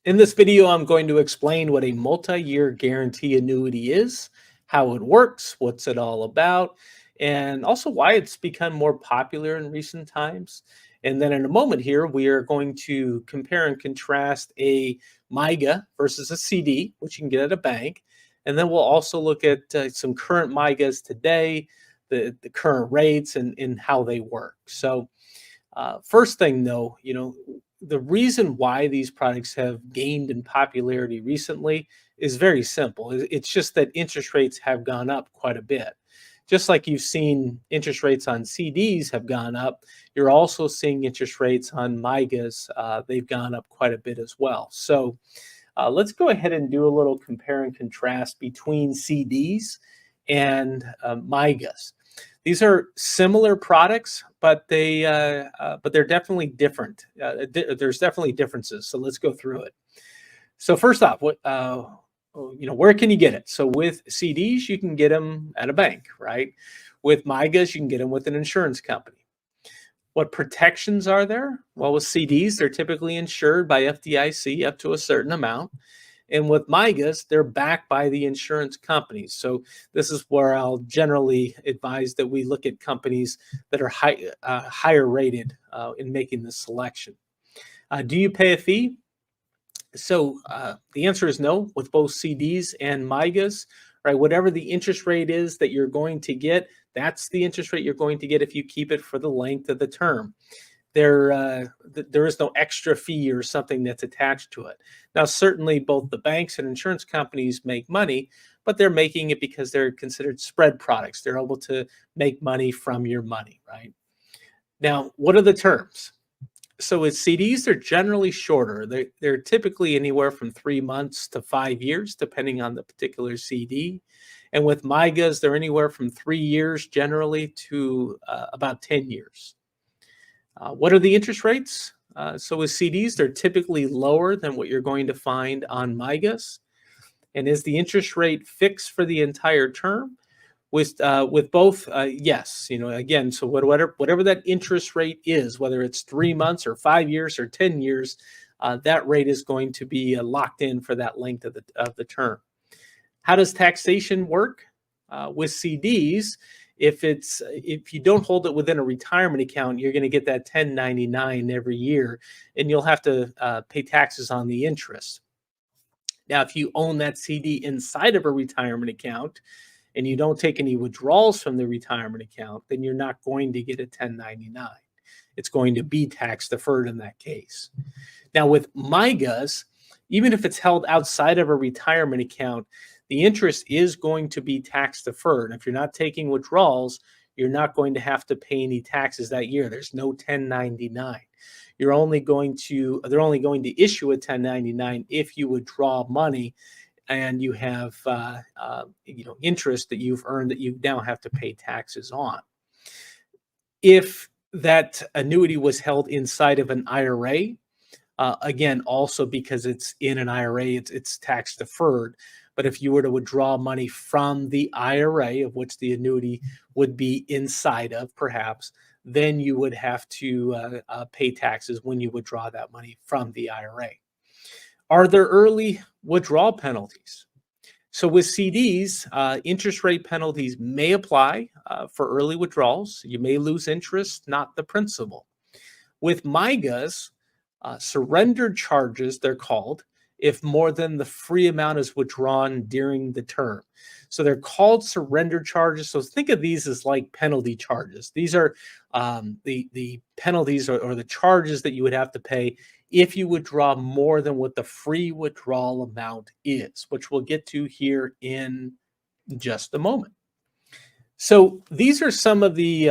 In this video, I'm going to explain what a multi-year guarantee annuity is, how it works, what's it all about, and also why it's become more popular in recent times. And then in a moment here, we are going to compare and contrast a MYGA versus a CD, which you can get at a bank. And then we'll also look at some current MYGAs today, the current rates and how they work. So first thing though, the reason why these products have gained in popularity recently is very simple. It's just that interest rates have gone up quite a bit. Just like you've seen interest rates on CDs have gone up, you're also seeing interest rates on MYGAs. They've gone up quite a bit as well. So let's go ahead and do a little compare and contrast between CDs and MYGAs. These are similar products, but they're definitely different. There's definitely differences. So let's go through it. So first off, where can you get it? So with CDs, you can get them at a bank, right? With MYGAs, you can get them with an insurance company. What protections are there? Well, with CDs, they're typically insured by FDIC up to a certain amount. And with MYGAs, they're backed by the insurance companies. So this is where I'll generally advise that we look at companies that are higher rated in making this selection. Do you pay a fee? So the answer is no with both CDs and MYGAs, right? Whatever the interest rate is that you're going to get, that's the interest rate you're going to get if you keep it for the length of the term. There is no extra fee or something that's attached to it. Now, certainly both the banks and insurance companies make money, but they're making it because they're considered spread products. They're able to make money from your money, right? Now, what are the terms? So with CDs, they're generally shorter. They're typically anywhere from 3 months to 5 years, depending on the particular CD. And with MYGAs, they're anywhere from 3 years generally to about 10 years. What are the interest rates? So with CDs, they're typically lower than what you're going to find on MYGAs. And is the interest rate fixed for the entire term? With both, yes. Again, so whatever that interest rate is, whether it's 3 months or 5 years or 10 years, that rate is going to be locked in for that length of the term. How does taxation work? With CDs, if you don't hold it within a retirement account, you're going to get that 1099 every year, and you'll have to pay taxes on the interest. Now, if you own that CD inside of a retirement account and you don't take any withdrawals from the retirement account, then you're not going to get a 1099. It's going to be tax deferred in that case. Now, with MYGAs, even if it's held outside of a retirement account, the interest is going to be tax deferred. If you're not taking withdrawals, you're not going to have to pay any taxes that year. There's no 1099. They're only going to issue a 1099 if you withdraw money and you have interest that you've earned that you now have to pay taxes on. If that annuity was held inside of an IRA, again, also because it's in an IRA, it's tax deferred. But if you were to withdraw money from the IRA, of which the annuity would be inside of, perhaps, then you would have to pay taxes when you withdraw that money from the IRA. Are there early withdrawal penalties? So with CDs, interest rate penalties may apply for early withdrawals. You may lose interest, not the principal. With MYGAs, surrender charges, they're called, if more than the free amount is withdrawn during the term. So they're called surrender charges. So think of these as like penalty charges. These are the penalties or the charges that you would have to pay if you withdraw more than what the free withdrawal amount is, which we'll get to here in just a moment. So these are some of the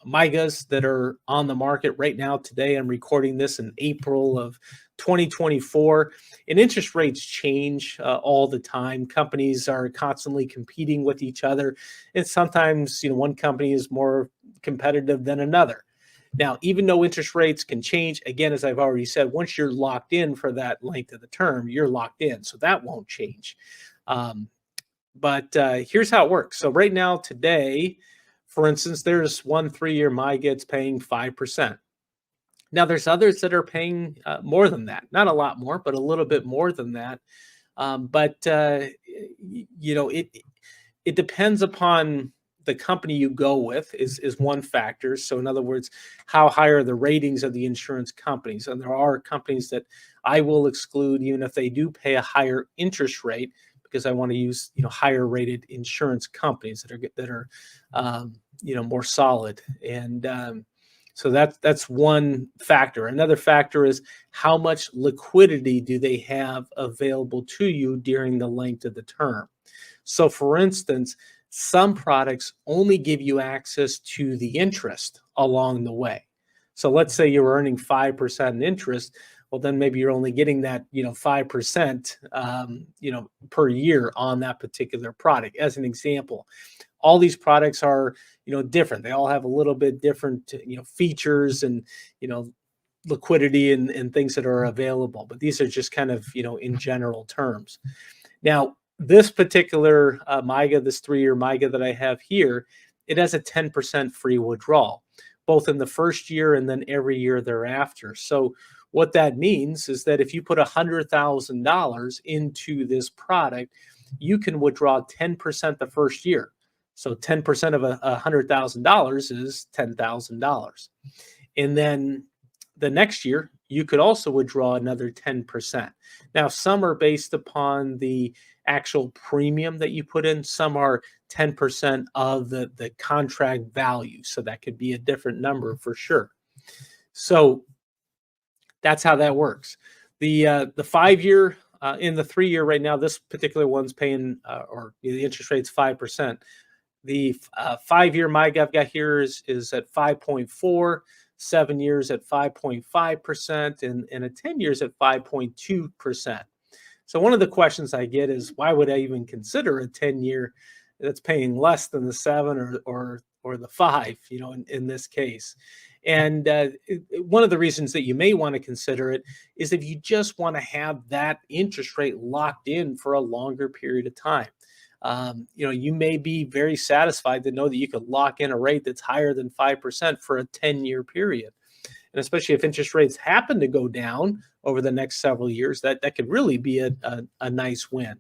MYGAs that are on the market right now. Today, I'm recording this in April of 2024, and interest rates change all the time. Companies are constantly competing with each other, and sometimes one company is more competitive than another. Now, even though interest rates can change, again, as I've already said, once you're locked in for that length of the term, you're locked in, so that won't change. But here's how it works. So right now, today, for instance, there's one 3-year MYGA, it's paying 5%. Now, there's others that are paying more than that, not a lot more, but a little bit more than that. It depends upon the company you go with is one factor. So in other words, how high are the ratings of the insurance companies? And there are companies that I will exclude even if they do pay a higher interest rate, because I want to use higher rated insurance companies that are more solid. And so that's one factor. Another factor is how much liquidity do they have available to you during the length of the term. So, for instance, some products only give you access to the interest along the way. So, let's say you're earning 5% in interest. Well, then maybe you're only getting that 5% per year on that particular product. As an example, all these products are different. They all have a little bit different features and you know liquidity and things that are available. But these are just kind of in general terms. Now, this particular MYGA, this 3-year MYGA that I have here, it has a 10% free withdrawal, both in the first year and then every year thereafter. So what that means is that if you put $100,000 into this product, you can withdraw 10% the first year. So 10% of $100,000 is $10,000. And then the next year, you could also withdraw another 10%. Now, some are based upon the actual premium that you put in. Some are 10% of the contract value. So that could be a different number for sure. So that's how that works. The 5-year in the 3-year right now, this particular one's paying or the interest rate's 5%. The 5-year MYGA I've got here is at 5.4, 7 years at 5.5%, and a 10 years at 5.2%. So one of the questions I get is, why would I even consider a 10-year that's paying less than the 7 or the 5, in this case? And one of the reasons that you may want to consider it is if you just want to have that interest rate locked in for a longer period of time. You may be very satisfied to know that you could lock in a rate that's higher than 5% for a 10-year period. And especially if interest rates happen to go down over the next several years, that could really be a nice win.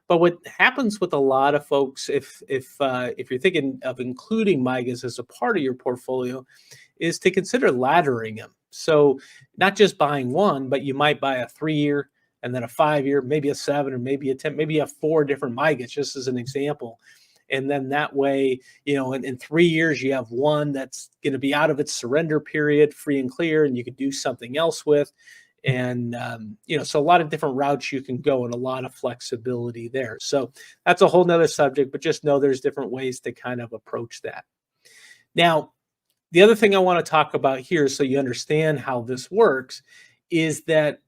But what happens with a lot of folks, if you're thinking of including MYGAs as a part of your portfolio, is to consider laddering them. So not just buying one, but you might buy a 3-year and then a 5-year, maybe a 7, or maybe a 10, maybe you have 4 different MYGAs, just as an example. And then that way, in 3 years, you have one that's going to be out of its surrender period, free and clear, and you could do something else with. And, so a lot of different routes you can go and a lot of flexibility there. So that's a whole nother subject, but just know there's different ways to kind of approach that. Now, the other thing I want to talk about here, so you understand how this works, is that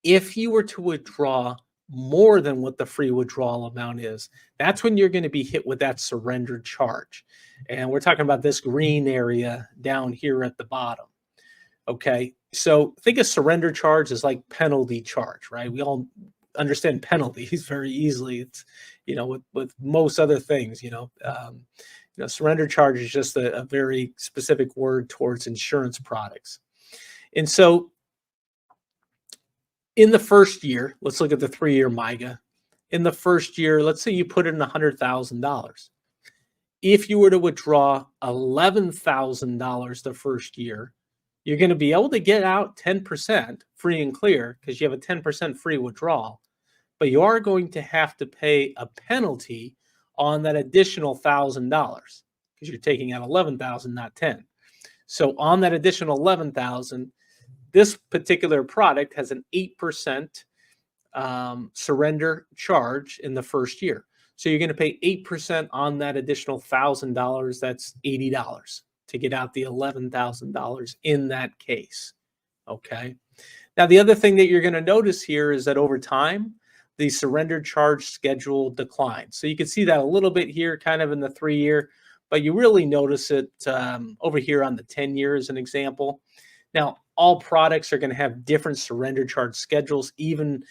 if you were to withdraw more than what the free withdrawal amount is, that's when you're going to be hit with that surrender charge. And we're talking about this green area down here at the bottom. Okay, so think of surrender charge as like penalty charge, right? We all understand penalties very easily. It's, with most other things, surrender charge is just a very specific word towards insurance products. And so in the first year, let's look at the 3-year MYGA. In the first year, let's say you put in $100,000. If you were to withdraw $11,000 the first year, you're going to be able to get out 10% free and clear because you have a 10% free withdrawal, but you are going to have to pay a penalty on that additional $1,000 because you're taking out 11,000, not 10. So on that additional 11,000, this particular product has an 8% surrender charge in the first year. So you're going to pay 8% on that additional $1,000. That's $80 to get out the $11,000 in that case. Okay. Now, the other thing that you're going to notice here is that over time, the surrender charge schedule declines. So you can see that a little bit here, kind of in the 3-year, but you really notice it over here on the 10-year as an example. Now, all products are going to have different surrender charge schedules, even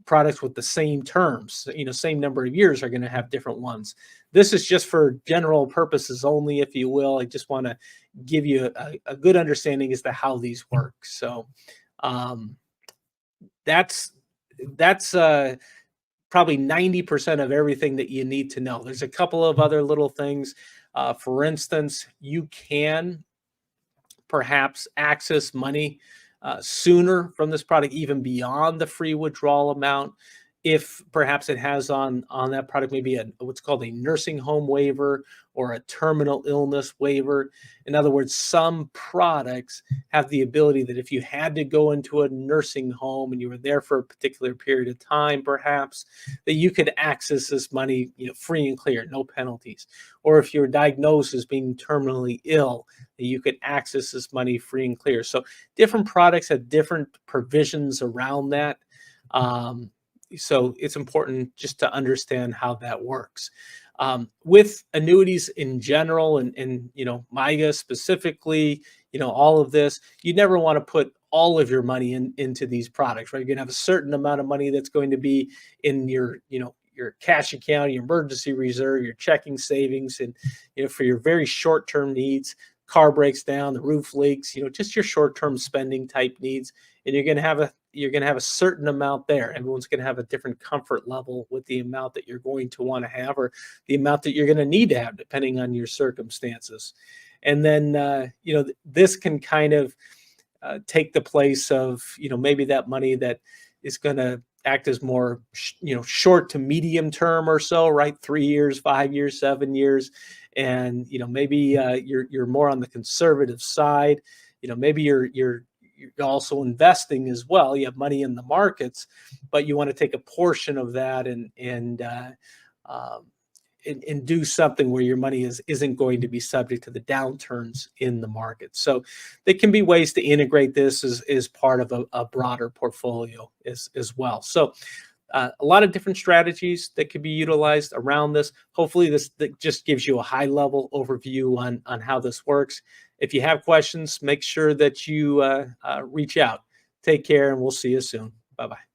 products with the same terms, same number of years are going to have different ones. This is just for general purposes only, if you will. I just want to give you a good understanding as to how these work. So um, that's that's probably 90% of everything that you need to know. There's a couple of other little things. For instance, you can perhaps access money sooner from this product, even beyond the free withdrawal amount. If perhaps it has on that product maybe what's called a nursing home waiver or a terminal illness waiver. In other words, some products have the ability that if you had to go into a nursing home and you were there for a particular period of time, perhaps that you could access this money, free and clear, no penalties. Or if you're diagnosed as being terminally ill, that you could access this money free and clear. So different products have different provisions around that. So it's important just to understand how that works. With annuities in general and MYGA specifically, all of this, you never want to put all of your money into these products, right? You're going to have a certain amount of money that's going to be in your cash account, your emergency reserve, your checking savings, and for your very short-term needs. Car breaks down, the roof leaks, just your short-term spending type needs, and you're going to have a certain amount there. Everyone's going to have a different comfort level with the amount that you're going to want to have, or the amount that you're going to need to have, depending on your circumstances. And then this can kind of take the place of maybe that money that is going to act as more short to medium term or so, right? 3 years, 5 years, 7 years. And maybe you're more on the conservative side. Maybe you're also investing as well. You have money in the markets, but you want to take a portion of that and do something where your money isn't going to be subject to the downturns in the market. So there can be ways to integrate this as part of a broader portfolio as well. So a lot of different strategies that could be utilized around this. Hopefully that just gives you a high level overview on how this works. If you have questions, make sure that you reach out. Take care, and we'll see you soon. Bye-bye.